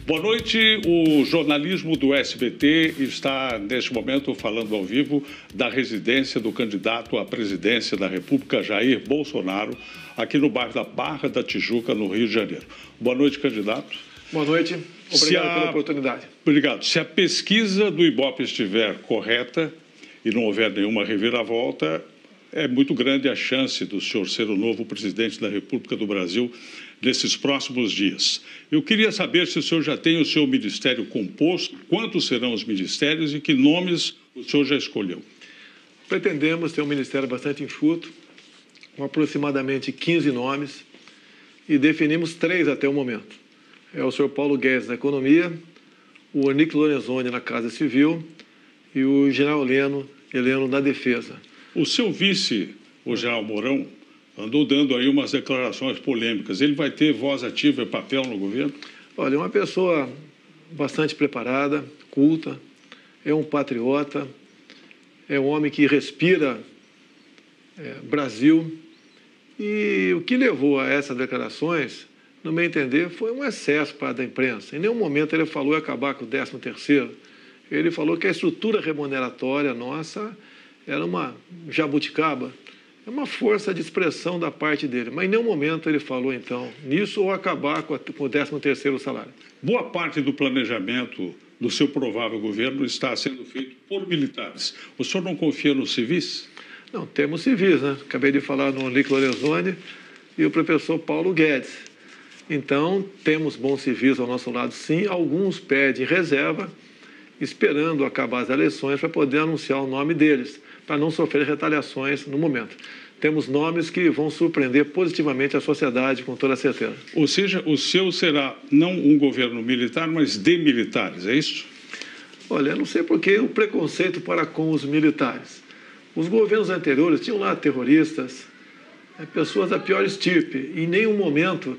Boa noite. O jornalismo do SBT está, neste momento, falando ao vivo da residência do candidato à presidência da República, Jair Bolsonaro, aqui no bairro da Barra da Tijuca, no Rio de Janeiro. Boa noite, candidato. Boa noite. Obrigado pela oportunidade. Obrigado. Se a pesquisa do Ibope estiver correta e não houver nenhuma reviravolta, é muito grande a chance do senhor ser o novo presidente da República do Brasil nesses próximos dias. Eu queria saber se o senhor já tem o seu ministério composto, quantos serão os ministérios e que nomes o senhor já escolheu. Pretendemos ter um ministério bastante enxuto, com aproximadamente 15 nomes, e definimos 3 até o momento. É o senhor Paulo Guedes na Economia, o Onyx Lorenzoni na Casa Civil e o general Heleno na Defesa. O seu vice, o general Mourão, andou dando aí umas declarações polêmicas. Ele vai ter voz ativa e papel no governo? Olha, é uma pessoa bastante preparada, culta, é um patriota, é um homem que respira Brasil. E o que levou a essas declarações, no meu entender, foi um excesso da imprensa. Em nenhum momento ele falou em acabar com o 13º. Ele falou que a estrutura remuneratória nossa era uma jabuticaba. É uma força de expressão da parte dele, mas em nenhum momento ele falou, então, nisso ou acabar com o 13º salário. Boa parte do planejamento do seu provável governo está sendo feito por militares. O senhor não confia nos civis? Não, temos civis, né? Acabei de falar no Onyx Lorenzoni e o professor Paulo Guedes. Então, temos bons civis ao nosso lado, sim. Alguns pedem reserva, esperando acabar as eleições para poder anunciar o nome deles, para não sofrer retaliações no momento. Temos nomes que vão surpreender positivamente a sociedade, com toda certeza. Ou seja, o seu será não um governo militar, mas de militares, é isso? Olha, eu não sei por que o preconceito para com os militares. Os governos anteriores tinham lá terroristas, pessoas da pior estirpe. Em nenhum momento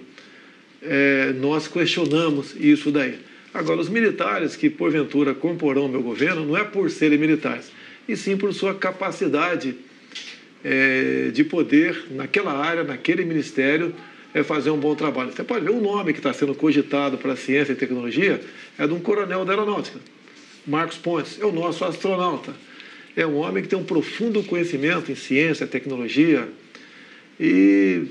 nós questionamos isso daí. Agora, os militares que, porventura, comporão o meu governo, não é por serem militares, e sim por sua capacidade de poder, naquela área, naquele ministério, fazer um bom trabalho. Você pode ver o nome que está sendo cogitado para a ciência e tecnologia, é de um coronel da aeronáutica, Marcos Pontes, é o nosso astronauta. É um homem que tem um profundo conhecimento em ciência, tecnologia, e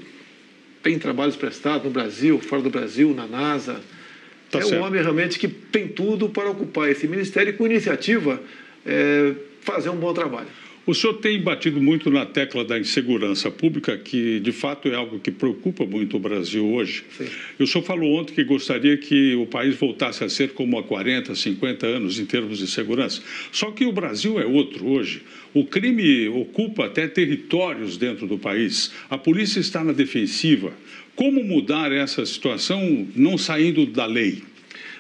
tem trabalhos prestados no Brasil, fora do Brasil, na NASA. Um homem realmente que tem tudo para ocupar esse ministério e, com iniciativa, fazer um bom trabalho. O senhor tem batido muito na tecla da insegurança pública, que de fato é algo que preocupa muito o Brasil hoje. Sim. O senhor falou ontem que gostaria que o país voltasse a ser como há 40, 50 anos em termos de segurança. Só que o Brasil é outro hoje. O crime ocupa até territórios dentro do país. A polícia está na defensiva. Como mudar essa situação não saindo da lei?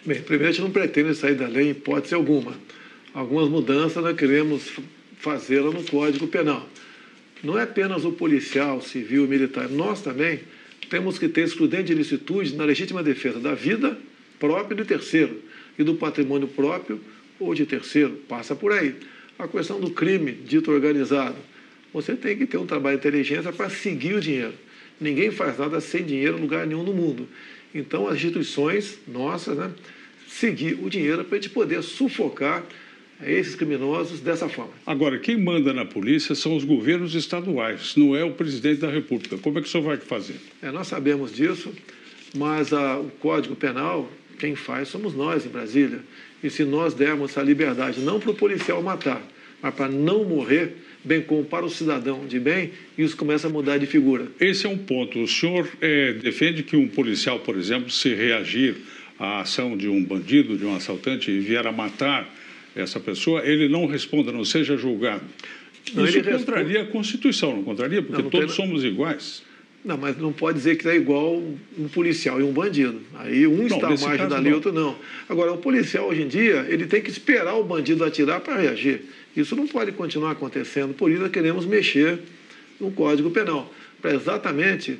Bem, primeiro, a gente não pretende sair da lei em hipótese alguma. Algumas mudanças nós queremos fazê-la no Código Penal. Não é apenas o policial, civil e militar. Nós também temos que ter excludente de ilicitude na legítima defesa da vida própria de terceiro e do patrimônio próprio ou de terceiro. Passa por aí. A questão do crime dito organizado. Você tem que ter um trabalho de inteligência para seguir o dinheiro. Ninguém faz nada sem dinheiro em lugar nenhum no mundo. Então, as instituições nossas, seguir o dinheiro para a gente poder sufocar esses criminosos dessa forma. Agora, quem manda na polícia são os governos estaduais, não é o presidente da República. Como é que o senhor vai fazer? Nós sabemos disso, mas o Código Penal, quem faz somos nós em Brasília. E se nós dermos a liberdade, não para o policial matar, mas para não morrer, bem como para o cidadão de bem, isso começa a mudar de figura. Esse é um ponto. O senhor defende que um policial, por exemplo, se reagir à ação de um bandido, de um assaltante, e vier a matar essa pessoa, ele não responda, não seja julgado. Não, isso contraria a Constituição, não contraria? Porque não todos somos iguais. Não, mas não pode dizer que é igual um policial e um bandido. Aí um está à margem da lei, outro não. Agora, o policial, hoje em dia, ele tem que esperar o bandido atirar para reagir. Isso não pode continuar acontecendo. Por isso, nós queremos mexer no Código Penal. Para exatamente,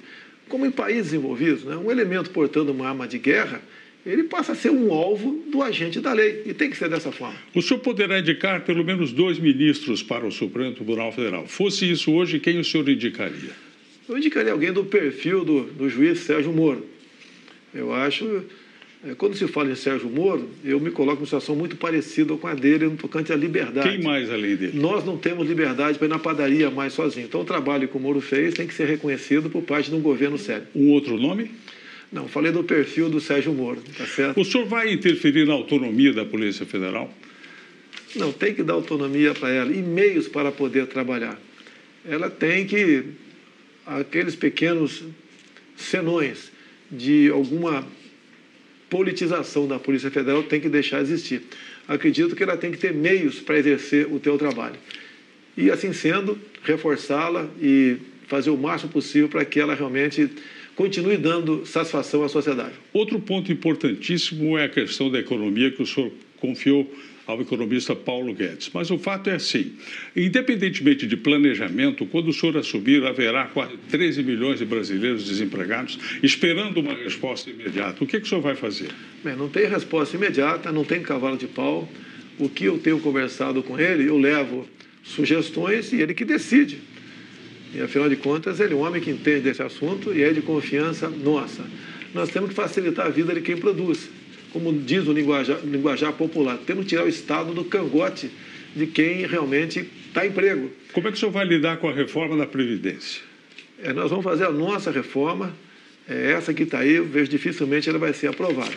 como em países desenvolvidos, um elemento portando uma arma de guerra, ele passa a ser um alvo do agente da lei. E tem que ser dessa forma. O senhor poderá indicar pelo menos 2 ministros para o Supremo Tribunal Federal. Fosse isso hoje, quem o senhor indicaria? Eu indicaria alguém do perfil do juiz Sérgio Moro. Eu acho Quando se fala em Sérgio Moro, eu me coloco numa situação muito parecida com a dele no tocante à liberdade. Quem mais além dele? Nós não temos liberdade para ir na padaria mais sozinho. Então, o trabalho que o Moro fez tem que ser reconhecido por parte de um governo sério. Um outro nome? Não, falei do perfil do Sérgio Moro, tá certo? O senhor vai interferir na autonomia da Polícia Federal? Não, tem que dar autonomia para ela e meios para poder trabalhar. Ela tem que, aqueles pequenos senões de alguma politização da Polícia Federal tem que deixar existir. Acredito que ela tem que ter meios para exercer o teu trabalho. E, assim sendo, reforçá-la e fazer o máximo possível para que ela realmente continue dando satisfação à sociedade. Outro ponto importantíssimo é a questão da economia que o senhor confiou ao economista Paulo Guedes. Mas o fato é assim, independentemente de planejamento, quando o senhor assumir, haverá quase 13 milhões de brasileiros desempregados esperando uma resposta imediata. O que o senhor vai fazer? Bem, não tem resposta imediata, não tem cavalo de pau. O que eu tenho conversado com ele, eu levo sugestões e ele que decide. E, afinal de contas, ele é um homem que entende desse assunto e é de confiança nossa. Nós temos que facilitar a vida de quem produz. Como diz o linguajar popular, temos que tirar o Estado do cangote de quem realmente está em emprego. Como é que o senhor vai lidar com a reforma da Previdência? Nós vamos fazer a nossa reforma, essa que está aí, eu vejo dificilmente ela vai ser aprovada.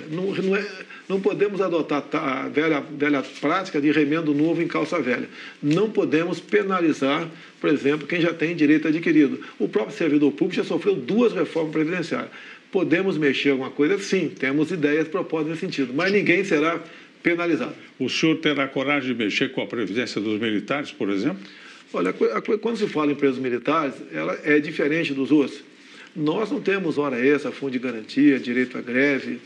Não podemos adotar a velha prática de remendo novo em calça velha. Não podemos penalizar, por exemplo, quem já tem direito adquirido. O próprio servidor público já sofreu 2 reformas previdenciárias. Podemos mexer alguma coisa? Sim, temos ideias propostas nesse sentido, mas ninguém será penalizado. O senhor terá coragem de mexer com a Previdência dos militares, por exemplo? Olha, quando se fala em presos militares, ela é diferente dos outros. Nós não temos hora extra, fundo de garantia, direito à greve,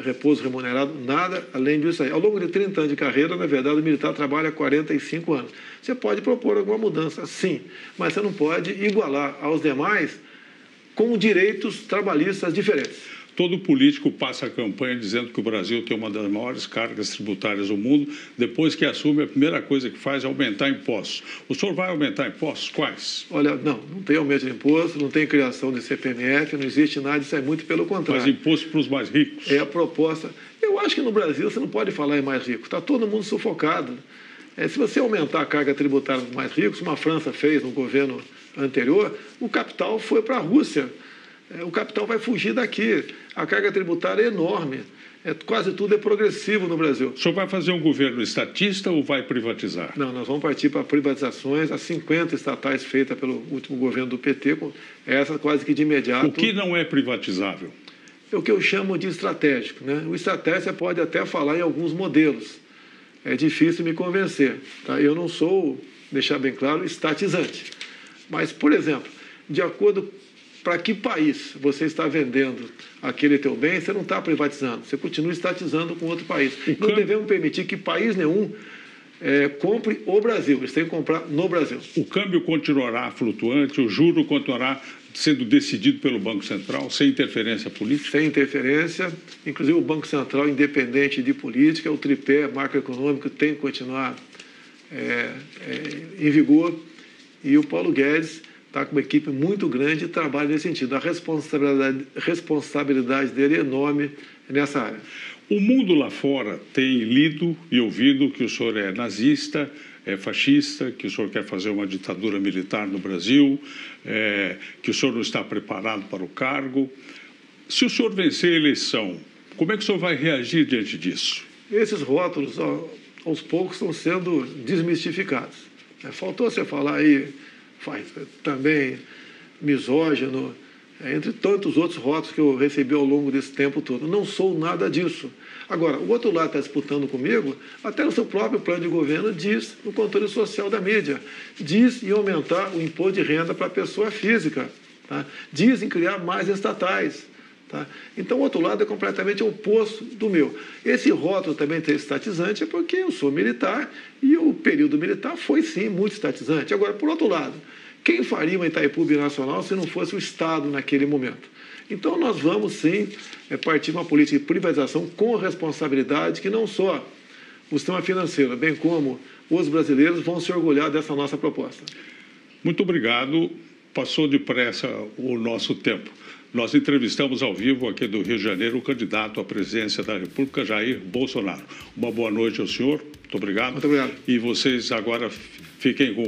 repouso remunerado, nada além disso aí. Ao longo de 30 anos de carreira, na verdade, o militar trabalha 45 anos. Você pode propor alguma mudança, sim, mas você não pode igualar aos demais com direitos trabalhistas diferentes. Todo político passa a campanha dizendo que o Brasil tem uma das maiores cargas tributárias do mundo. Depois que assume, a primeira coisa que faz é aumentar impostos. O senhor vai aumentar impostos? Quais? Olha, não tem aumento de imposto, não tem criação de CPMF, não existe nada, isso é muito pelo contrário. Mas imposto para os mais ricos? É a proposta. Eu acho que no Brasil você não pode falar em mais rico, está todo mundo sufocado. Se você aumentar a carga tributária dos mais ricos, como a França fez no governo anterior, o capital foi para a Rússia. O capital vai fugir daqui. A carga tributária é enorme. Quase tudo é progressivo no Brasil. O senhor vai fazer um governo estatista ou vai privatizar? Não, nós vamos partir para privatizações. As 50 estatais feitas pelo último governo do PT, essa quase que de imediato. O que não é privatizável? É o que eu chamo de estratégico, né? O estratégico você pode até falar em alguns modelos. É difícil me convencer. Tá? Eu não sou, deixar bem claro, estatizante. Mas, por exemplo, de acordo para que país você está vendendo aquele teu bem, você não está privatizando, você continua estatizando com outro país. Não devemos permitir que país nenhum compre o Brasil, eles têm que comprar no Brasil. O câmbio continuará flutuante, o juro continuará sendo decidido pelo Banco Central, sem interferência política? Sem interferência, inclusive o Banco Central independente de política, o tripé macroeconômico tem que continuar em vigor, e o Paulo Guedes está com uma equipe muito grande e trabalha nesse sentido. A responsabilidade dele é enorme nessa área. O mundo lá fora tem lido e ouvido que o senhor é nazista, é fascista, que o senhor quer fazer uma ditadura militar no Brasil, que o senhor não está preparado para o cargo. Se o senhor vencer a eleição, como é que o senhor vai reagir diante disso? Esses rótulos, aos poucos, estão sendo desmistificados. Faltou você falar aí também misógino, entre tantos outros rótulos que eu recebi ao longo desse tempo todo. Não sou nada disso. Agora, o outro lado está disputando comigo, até no seu próprio plano de governo diz no controle social da mídia, diz em aumentar o imposto de renda para a pessoa física, tá? Diz em criar mais estatais. Tá? Então, o outro lado é completamente oposto do meu. Esse rótulo também ter estatizante é porque eu sou militar e o período militar foi, sim, muito estatizante. Agora, por outro lado, quem faria uma Itaipu binacional se não fosse o Estado naquele momento? Então, nós vamos, sim, partir de uma política de privatização com responsabilidade que não só o sistema financeiro, bem como os brasileiros vão se orgulhar dessa nossa proposta. Muito obrigado. Passou depressa o nosso tempo. nós entrevistamos ao vivo aqui do Rio de Janeiro o candidato à presidência da República, Jair Bolsonaro. Uma boa noite ao senhor, muito obrigado. Muito obrigado. E vocês agora fiquem com